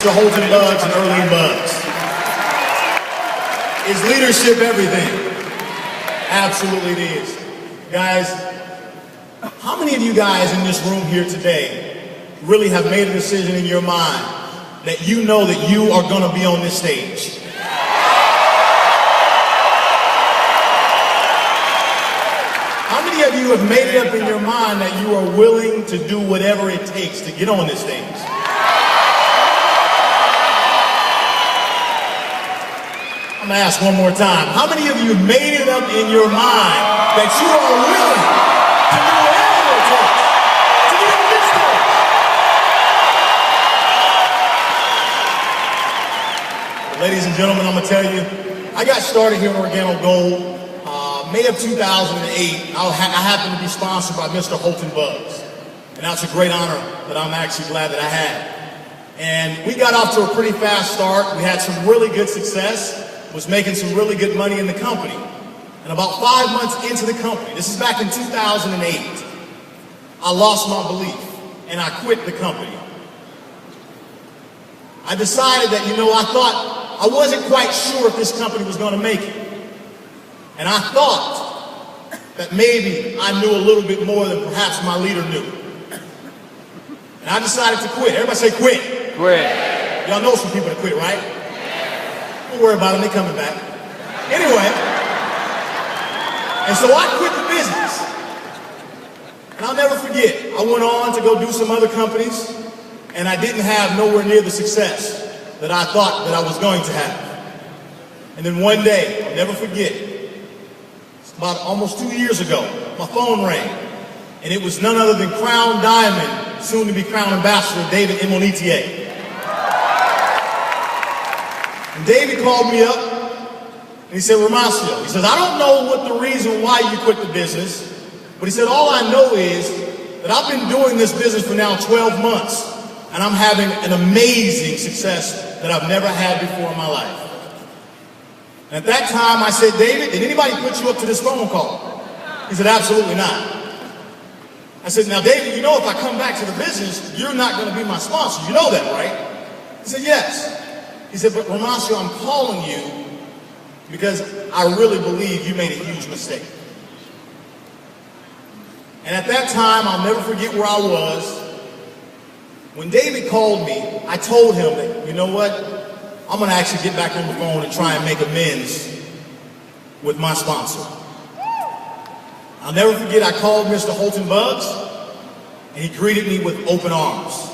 Mr. Holton Bugs and Early Bugs. Is leadership everything? Absolutely it is. Guys, how many of you guys in this room here today really have made a decision in your mind that you know that you are going to be on this stage? How many of you have made it up in your mind that you are willing to do whatever it takes to get on this stage? I'm going to ask one more time. How many of you have made it up in your mind that you are willing to do whatever it takes to get on this stage? Ladies and gentlemen, I'm going to tell you, I got started here at OrGano Gold May of 2008. I happened to be sponsored by Mr. Holton Bugs. And that's a great honor that I'm actually glad that I had. And we got off to a pretty fast start. We had some really good success. Was making some really good money in the company. And about 5 months into the company, this is back in 2008, I lost my belief and I quit the company. I decided that, I thought I wasn't quite sure if this company was going to make it. And I thought that maybe I knew a little bit more than perhaps my leader knew. And I decided to quit. Everybody say quit. Quit. Y'all know some people that quit, right? Don't worry about them, they're coming back. Anyway, and so I quit the business. And I'll never forget, I went on to go do some other companies, and I didn't have nowhere near the success that I thought that I was going to have. And then one day, I'll never forget, about almost 2 years ago, my phone rang, and it was none other than Crown Diamond, soon to be Crown Ambassador, David Imonitier. And David called me up, and he said, Romacio, he says, I don't know what the reason why you quit the business, but he said, all I know is that I've been doing this business for now 12 months, and I'm having an amazing success that I've never had before in my life. And at that time, I said, David, did anybody put you up to this phone call? He said, absolutely not. I said, now, David, if I come back to the business, you're not going to be my sponsor. You know that, right? He said, yes. He said, but Romacio, I'm calling you because I really believe you made a huge mistake. And at that time, I'll never forget where I was. When David called me, I told him that, you know what? I'm going to actually get back on the phone and try and make amends with my sponsor. I'll never forget, I called Mr. Holton Bugs, and he greeted me with open arms.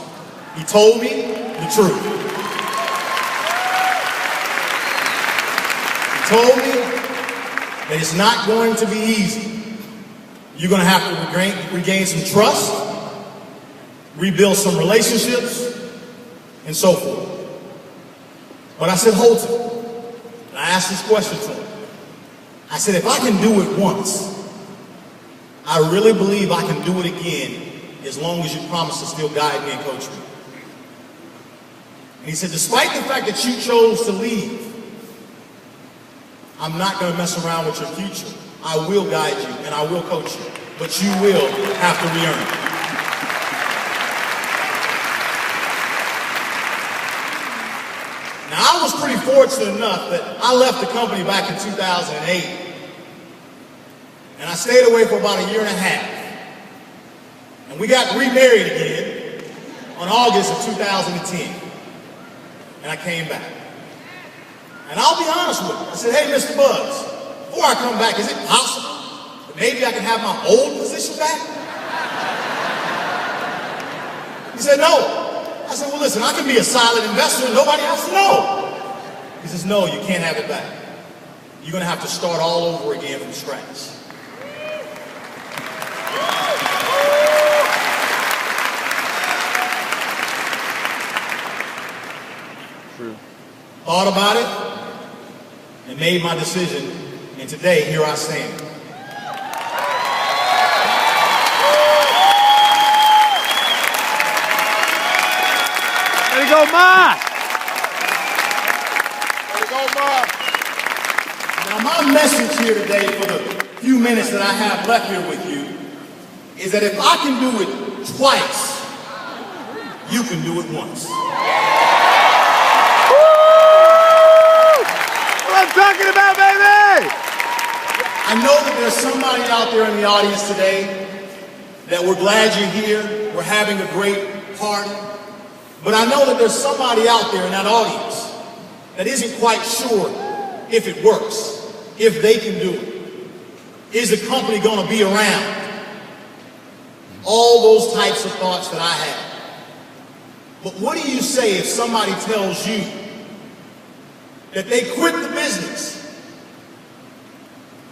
He told me the truth. He told me that it's not going to be easy. You're going to have to regain some trust, rebuild some relationships, and so forth. But I said, Holton, and I asked this question to him. I said, if I can do it once, I really believe I can do it again as long as you promise to still guide me and coach me. And he said, despite the fact that you chose to leave, I'm not going to mess around with your future. I will guide you and I will coach you, but you will have to re-earn it. Now, I was pretty fortunate enough that I left the company back in 2008, and I stayed away for about 1.5 years. And we got remarried again on August of 2010, and I came back. And I'll be honest with you, I said, hey, Mr. Bugs, before I come back, is it possible that maybe I can have my old position back? He said, no. I said, well, listen, I can be a solid investor and nobody else know. He says, no, you can't have it back. You're going to have to start all over again from scratch. True. Thought about it and made my decision, and today, here I stand. There you go, Ma! There you go, Ma! Now, my message here today for the few minutes that I have left here with you is that if I can do it twice, you can do it once. I know that there's somebody out there in the audience today that we're glad you're here, we're having a great party, but I know that there's somebody out there in that audience that isn't quite sure if it works, if they can do it. Is the company going to be around? All those types of thoughts that I had. But what do you say if somebody tells you that they quit the business,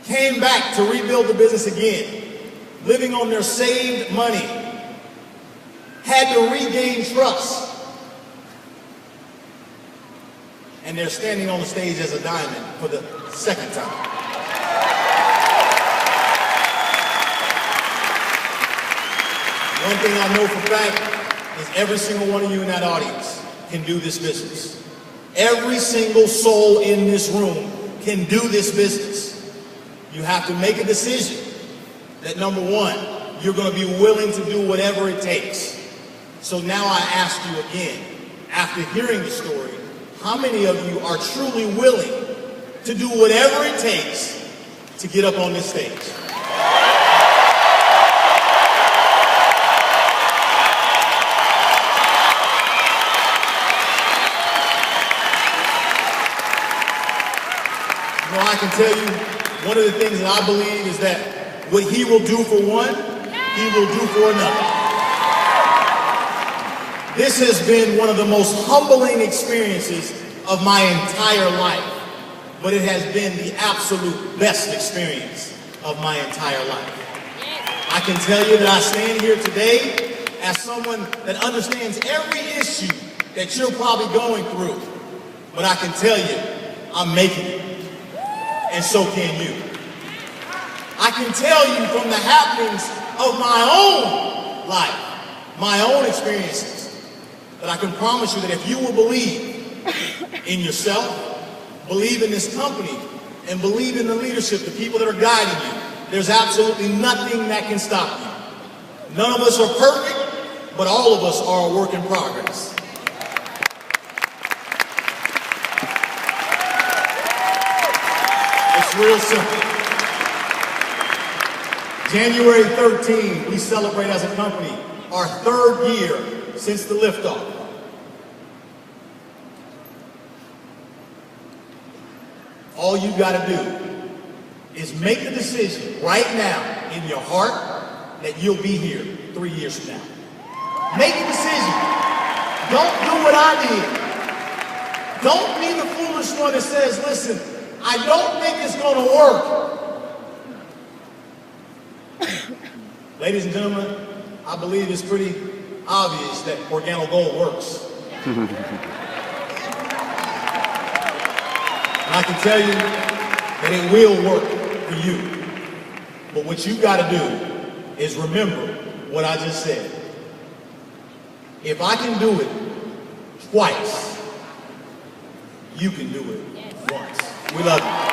came back to rebuild the business again, living on their saved money, had to regain trust, and they're standing on the stage as a diamond for the second time? One thing I know for a fact is every single one of you in that audience can do this business. Every single soul in this room can do this business. You have to make a decision that, number one, you're going to be willing to do whatever it takes. So now I ask you again, after hearing the story, how many of you are truly willing to do whatever it takes to get up on this stage? Well, I can tell you, one of the things that I believe is that what he will do for one, he will do for another. This has been one of the most humbling experiences of my entire life, but it has been the absolute best experience of my entire life. I can tell you that I stand here today as someone that understands every issue that you're probably going through, but I can tell you, I'm making it. And so can you. I can tell you from the happenings of my own life, my own experiences, that I can promise you that if you will believe in yourself, believe in this company, and believe in the leadership, the people that are guiding you, there's absolutely nothing that can stop you. None of us are perfect, but all of us are a work in progress. It's real simple. January 13, we celebrate as a company our 3rd year since the liftoff. All you got to do is make the decision right now in your heart that you'll be here 3 years from now. Make a decision. Don't do what I did. Don't be the foolish one that says, listen, I don't think it's going to work. Ladies and gentlemen, I believe it's pretty obvious that OrGano Gold works. And I can tell you that it will work for you. But what you got to do is remember what I just said. If I can do it twice, you can do it once. We love you.